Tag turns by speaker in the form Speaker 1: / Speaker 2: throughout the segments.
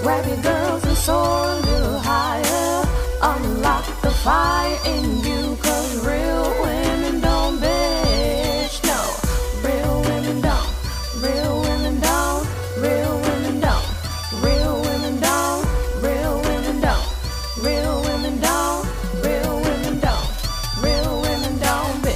Speaker 1: Grab your girls and soar a little higher. Unlock the fire in you, 'cause real women don't bitch. No, real women don't. Real women don't. Real women don't. Real women don't. Real women don't. Real women don't. Real women don't. Real women don't bitch.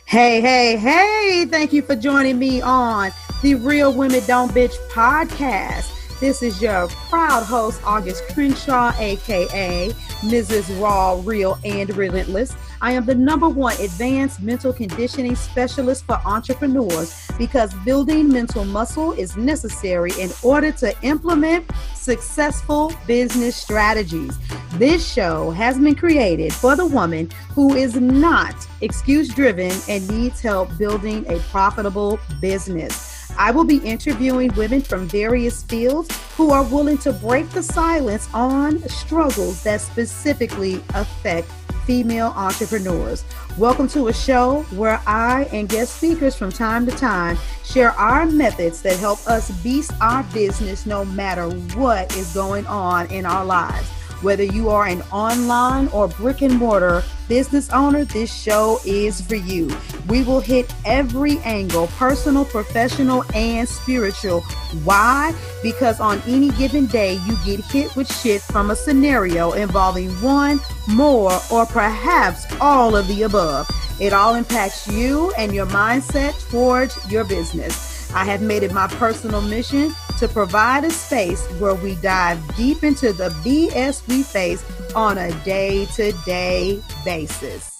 Speaker 2: Hey, thank you for joining me on the Real Women Don't Bitch podcast. This is your proud host, August Crenshaw, aka Mrs. Raw, Real, and Relentless. I am the #1 advanced mental conditioning specialist for entrepreneurs because building mental muscle is necessary in order to implement successful business strategies. This show has been created for the woman who is not excuse-driven and needs help building a profitable business. I will be interviewing women from various fields who are willing to break the silence on struggles that specifically affect female entrepreneurs. Welcome to a show where I and guest speakers from time to time share our methods that help us beast our business no matter what is going on in our lives. Whether you are an online or brick and mortar business owner, this show is for you. We will hit every angle, personal, professional, and spiritual. Why? Because on any given day, you get hit with shit from a scenario involving one, more, or perhaps all of the above. It all impacts you and your mindset towards your business. I have made it my personal mission to provide a space where we dive deep into the BS we face on a day-to-day basis.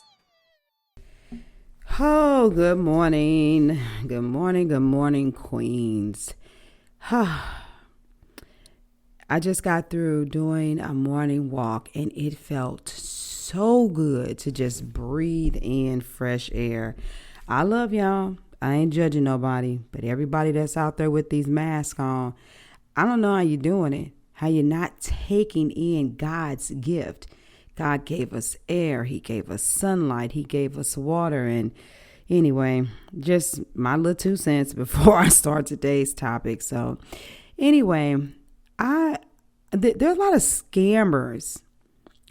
Speaker 2: Oh, good morning. Good morning, queens. I just got through doing a morning walk and it felt so good to just breathe in fresh air. I love y'all. I ain't judging nobody, but everybody that's out there with these masks on, I don't know how you're doing it, how you're not taking in God's gift. God gave us air. He gave us sunlight. He gave us water. And anyway, just my little 2 cents before I start today's topic. So anyway, there are a lot of scammers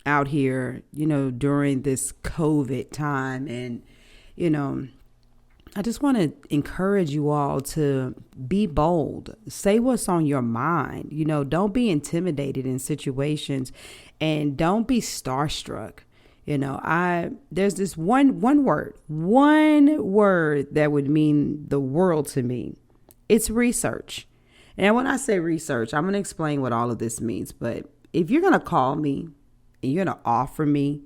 Speaker 2: out here, during this COVID time. And, I just want to encourage you all to be bold. Say what's on your mind. Don't be intimidated in situations and don't be starstruck. There's this one word that would mean the world to me. It's research. And when I say research, I'm going to explain what all of this means. But if you're going to call me and you're going to offer me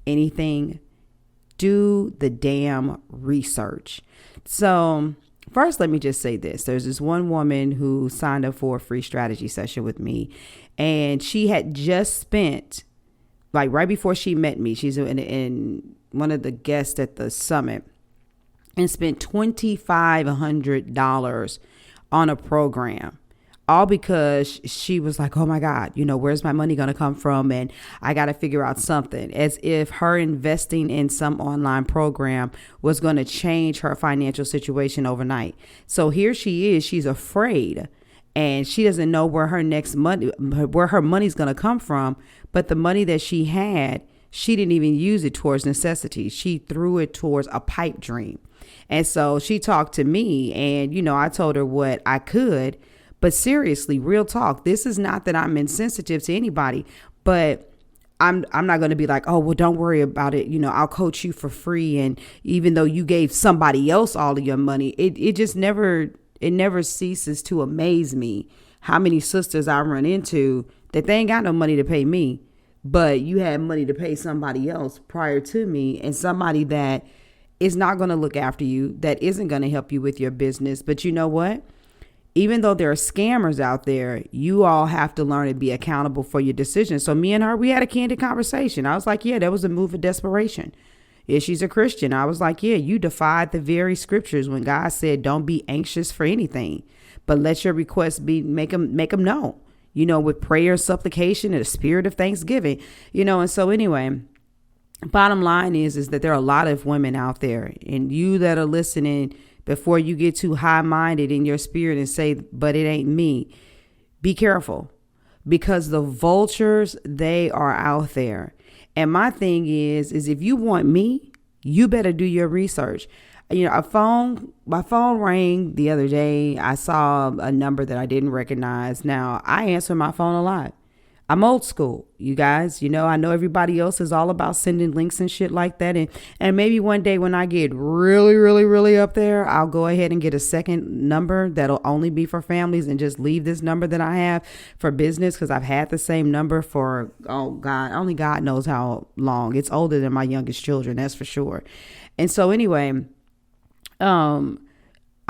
Speaker 2: anything, do the damn research. So first, let me just say this. There's this one woman who signed up for a free strategy session with me, and she had just spent, like right before she met me, she's in one of the guests at the summit, and spent $2,500 on a program. All because she was like, oh my God, where's my money going to come from? And I got to figure out something, as if her investing in some online program was going to change her financial situation overnight. So here she is, she's afraid and she doesn't know where her money's going to come from. But the money that she had, she didn't even use it towards necessities. She threw it towards a pipe dream. And so she talked to me and, I told her what I could. But seriously, real talk, this is not that I'm insensitive to anybody, but I'm not going to be like, oh, well, don't worry about it. I'll coach you for free. And even though you gave somebody else all of your money, it never ceases to amaze me how many sisters I run into that they ain't got no money to pay me, but you had money to pay somebody else prior to me, and somebody that is not going to look after you, that isn't going to help you with your business. But you know what? Even though there are scammers out there, you all have to learn to be accountable for your decisions. So me and her, we had a candid conversation. I was like, yeah, that was a move of desperation. Yeah, she's a Christian. I was like, yeah, you defied the very scriptures when God said, don't be anxious for anything, but let your requests make them known, with prayer, supplication, and a spirit of thanksgiving, And so anyway, bottom line is that there are a lot of women out there, and you that are listening,
Speaker 3: before you get too high-minded in your spirit and say, but it ain't me. Be careful, because the vultures, they are out there. And my thing is if you want me, you better do your research. You know, my phone rang the other day. I saw a number that I didn't recognize. Now, I answer my phone a lot. I'm old school, you guys. You know, I know everybody else is all about sending links and shit like that. And maybe one day when I get really, really, really up there, I'll go ahead and get a second number that'll only be for families and just leave this number that I have for business, because I've had the same number for, oh God, only God knows how long. It's older than my youngest children, that's for sure. And so anyway,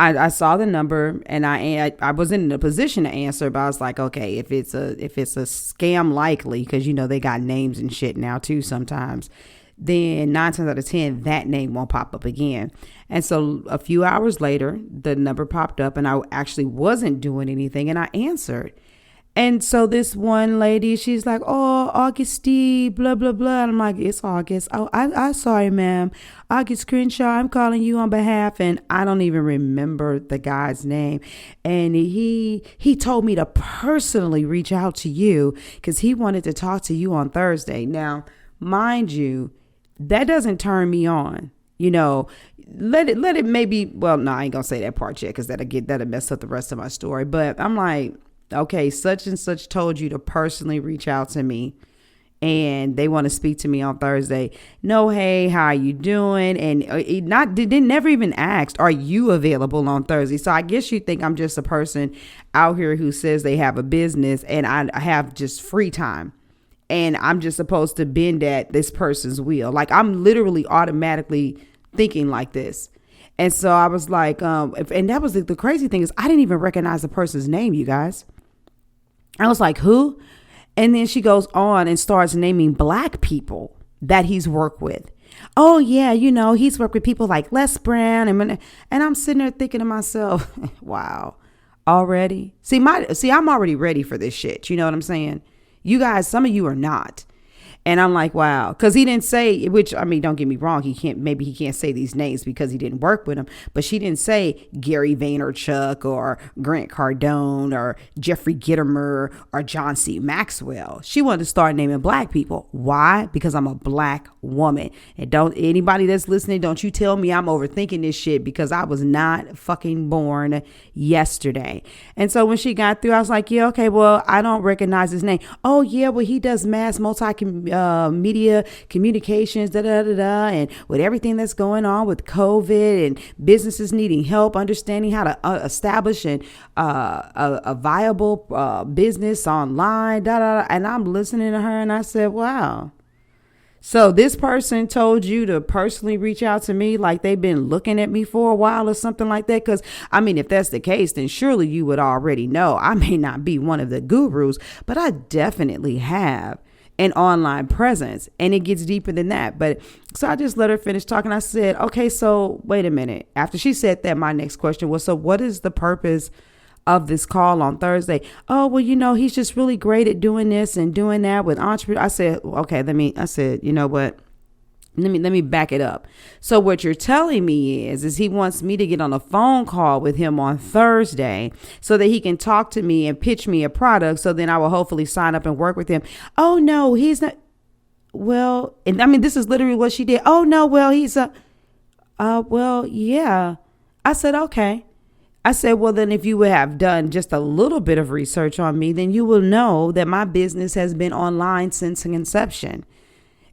Speaker 3: I saw the number and I was in a position to answer, but I was like, okay, if it's a scam likely, because you know they got names and shit now too sometimes, then 9 times out of 10 that name won't pop up again. And so a few hours later, the number popped up and I actually wasn't doing anything, and I answered. And so this one lady, she's like, oh, Augusty, blah, blah, blah. And I'm like, it's August. Oh, I'm sorry, ma'am. August Crenshaw, I'm calling you on behalf. And I don't even remember the guy's name. And he told me to personally reach out to you because he wanted to talk to you on Thursday. Now, mind you, that doesn't turn me on. You know, let it maybe, well, no, I ain't gonna say that part yet because that'll mess up the rest of my story. But I'm like, okay, such and such told you to personally reach out to me and they want to speak to me on Thursday. No, hey, how are you doing? And they never even asked, are you available on Thursday? So I guess you think I'm just a person out here who says they have a business and I have just free time and I'm just supposed to bend at this person's wheel. Like I'm literally automatically thinking like this. And so I was like, and that was the crazy thing is I didn't even recognize the person's name, you guys. I was like, who? And then she goes on and starts naming black people that he's worked with. Oh, yeah, you know, he's worked with people like Les Brown. And I'm sitting there thinking to myself, wow, already? See, I'm already ready for this shit. You know what I'm saying? You guys, some of you are not. And I'm like, wow, because he didn't say, which, I mean, don't get me wrong. Maybe he can't say these names because he didn't work with them. But she didn't say Gary Vaynerchuk or Grant Cardone or Jeffrey Gitomer or John C. Maxwell. She wanted to start naming black people. Why? Because I'm a black woman. And anybody that's listening, don't you tell me I'm overthinking this shit because I was not fucking born yesterday. And so when she got through, I was like, yeah, okay, well, I don't recognize his name. Oh, yeah, well, he does mass media communications, and with everything that's going on with COVID and businesses needing help understanding how to establish a viable business online, and I'm listening to her and I said, wow. So this person told you to personally reach out to me like they've been looking at me for a while or something like that? Because, I mean, if that's the case, then surely you would already know. I may not be one of the gurus, but I definitely have an online presence, and it gets deeper than that. But so I just let her finish talking. I said, okay, so wait a minute. After she said that, my next question was, so what is the purpose of this call on Thursday? Oh, well, you know, he's just really great at doing this and doing that with entrepreneurs. I said, okay, you know what? Let me back it up. So what you're telling me is he wants me to get on a phone call with him on Thursday so that he can talk to me and pitch me a product. So then I will hopefully sign up and work with him. Oh, no, he's not. Well, and I mean, this is literally what she did. Oh, no, well, well, yeah. I said, okay. I said, well, then if you would have done just a little bit of research on me, then you will know that my business has been online since inception.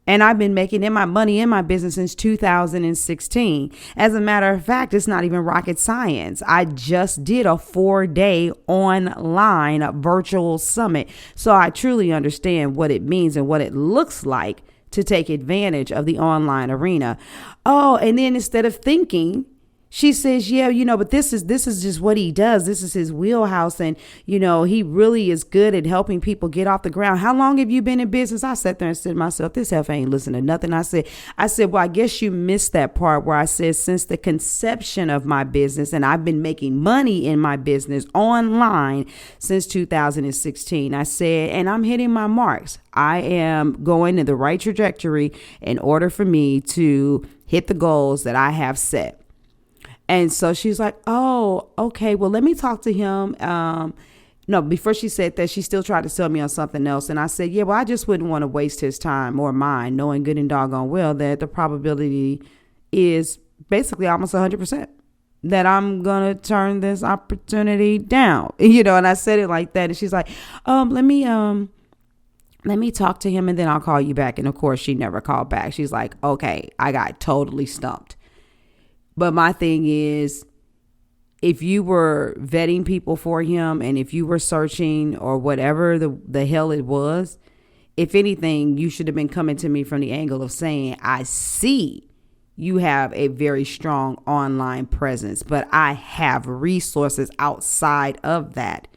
Speaker 3: And I've been making my money in my business since 2016. As a matter of fact, it's not even rocket science. I just did a 4-day online virtual summit. So I truly understand what it means and what it looks like to take advantage of the online arena. Oh, and then instead of thinking, she says, yeah, you know, but this is just what he does. This is his wheelhouse. And, you know, he really is good at helping people get off the ground. How long have you been in business? I sat there and said to myself, this heifer ain't listening to nothing. I said, well, I guess you missed that part where I said since the conception of my business, and I've been making money in my business online since 2016. I said, and I'm hitting my marks. I am going in the right trajectory in order for me to hit the goals that I have set. And so she's like, oh, okay, well, let me talk to him. No, before she said that, she still tried to sell me on something else. And I said, yeah, well, I just wouldn't want to waste his time or mine, knowing good and doggone well that the probability is basically almost 100% that I'm going to turn this opportunity down, and I said it like that. And she's like, let me talk to him and then I'll call you back. And of course, she never called back. She's like, okay, I got totally stumped. But my thing is, if you were vetting people for him and if you were searching or whatever the hell it was, if anything, you should have been coming to me from the angle of saying, I see you have a very strong online presence, but I have resources outside of that.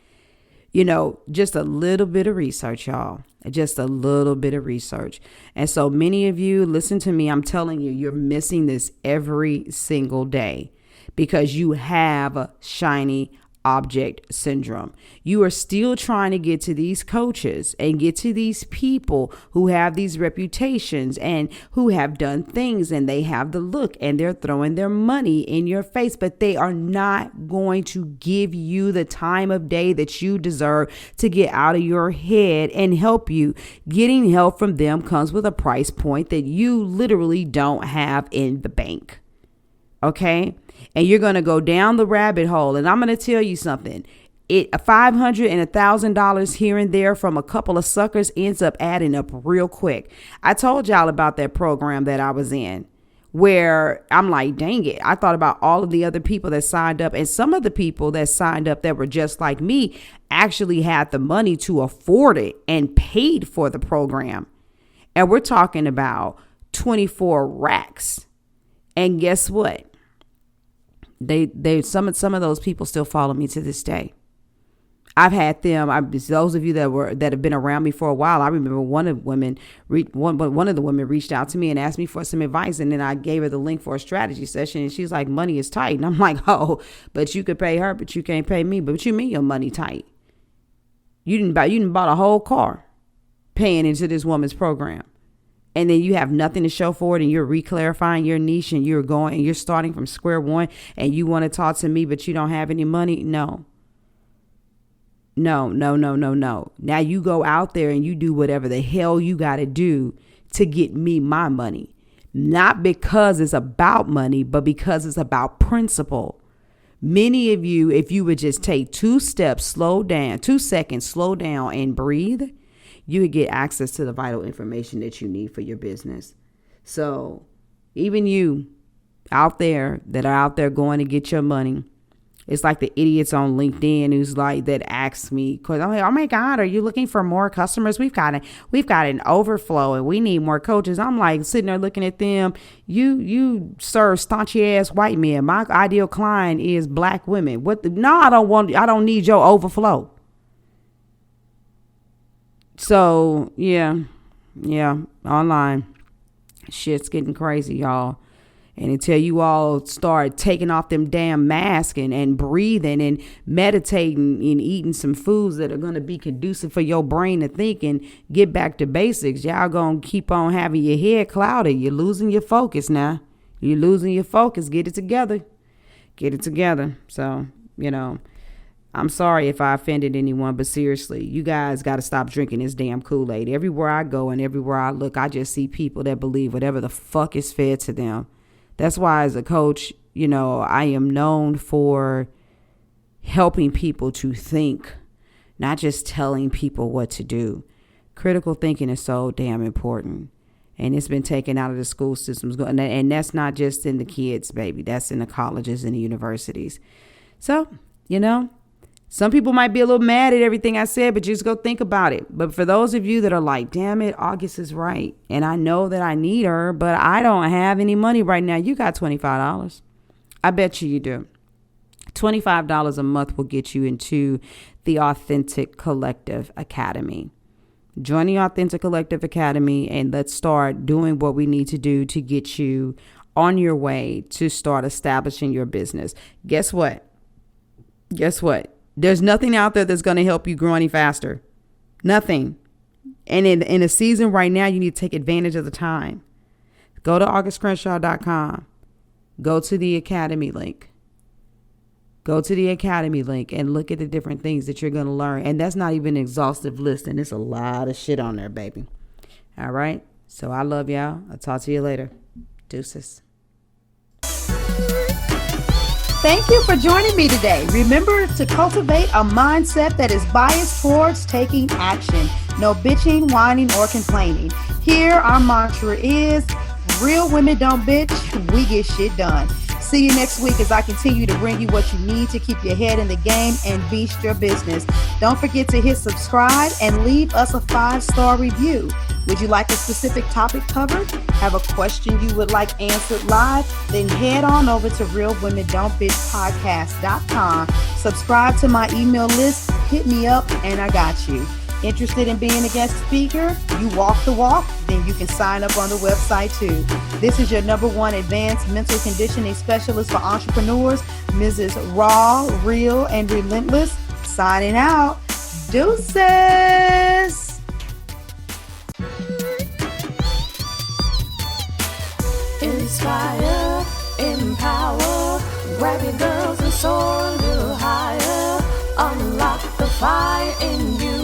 Speaker 3: Just a little bit of research, y'all. Just a little bit of research. And so many of you, listen to me. I'm telling you, you're missing this every single day because you have a shiny object syndrome. You are still trying to get to these coaches and get to these people who have these reputations and who have done things and they have the look and they're throwing their money in your face, but they are not going to give you the time of day that you deserve to get out of your head and help you. Getting help from them comes with a price point that you literally don't have in the bank. Okay? And you're going to go down the rabbit hole. And I'm going to tell you something. $500 and $1,000 here and there from a couple of suckers ends up adding up real quick. I told y'all about that program that I was in where I'm like, dang it. I thought about all of the other people that signed up, and some of the people that signed up that were just like me actually had the money to afford it and paid for the program. And we're talking about 24 racks. And guess what? Some of those people still follow me to this day. I've had them. Those of you that have been around me for a while. I remember one of the women reached out to me and asked me for some advice, and then I gave her the link for a strategy session. And she's like, "Money is tight," and I'm like, "Oh, but you could pay her, but you can't pay me. But what you mean your money tight? You didn't bought a whole car, paying into this woman's program." And then you have nothing to show for it, and you're reclarifying your niche, and you're starting from square one, and you want to talk to me, but you don't have any money. No. Now you go out there and you do whatever the hell you got to do to get me my money. Not because it's about money, but because it's about principle. Many of you, if you would just take 2 seconds, slow down and breathe, you would get access to the vital information that you need for your business. So even you out there that are out there going to get your money, it's like the idiots on LinkedIn who's like that asked me, because I'm like, oh my God, are you looking for more customers? We've got an overflow and we need more coaches. I'm like sitting there looking at them. You serve staunchy ass white men. My ideal client is black women. I don't need your overflow. So, yeah, online shit's getting crazy, y'all. And until you all start taking off them damn masks and breathing and meditating and eating some foods that are going to be conducive for your brain to think and get back to basics, y'all going to keep on having your head clouded. You're losing your focus now. You're losing your focus. Get it together. So, I'm sorry if I offended anyone, but seriously, you guys got to stop drinking this damn Kool-Aid. Everywhere I go and everywhere I look, I just see people that believe whatever the fuck is fed to them. That's why as a coach, I am known for helping people to think, not just telling people what to do. Critical thinking is so damn important. And it's been taken out of the school systems. And that's not just in the kids, baby. That's in the colleges and the universities. So, some people might be a little mad at everything I said, but just go think about it. But for those of you that are like, damn it, August is right. And I know that I need her, but I don't have any money right now. You got $25. I bet you do. $25 a month will get you into the Authentic Collective Academy. Join the Authentic Collective Academy and let's start doing what we need to do to get you on your way to start establishing your business. Guess what? There's nothing out there that's going to help you grow any faster. Nothing. And in a season right now, you need to take advantage of the time. Go to augustcrenshaw.com. Go to the Academy link. Go to the Academy link and look at the different things that you're going to learn. And that's not even an exhaustive list. And it's a lot of shit on there, baby. All right. So I love y'all. I'll talk to you later. Deuces.
Speaker 2: Thank you for joining me today. Remember to cultivate a mindset that is biased towards taking action. No bitching, whining, or complaining. Here, our mantra is, real women don't bitch, we get shit done. See you next week as I continue to bring you what you need to keep your head in the game and beast your business. Don't forget to hit subscribe and leave us a 5-star review. Would you like a specific topic covered? Have a question you would like answered live? Then head on over to realwomendon'tbitchpodcast.com. Subscribe to my email list, hit me up, and I got you. Interested in being a guest speaker? You walk the walk? Then you can sign up on the website too. This is your #1 advanced mental conditioning specialist for entrepreneurs, Mrs. Raw, Real, and Relentless. Signing out. Deuces.
Speaker 1: Inspire, empower, grab your girls and soar a little higher. Unlock the fire in you.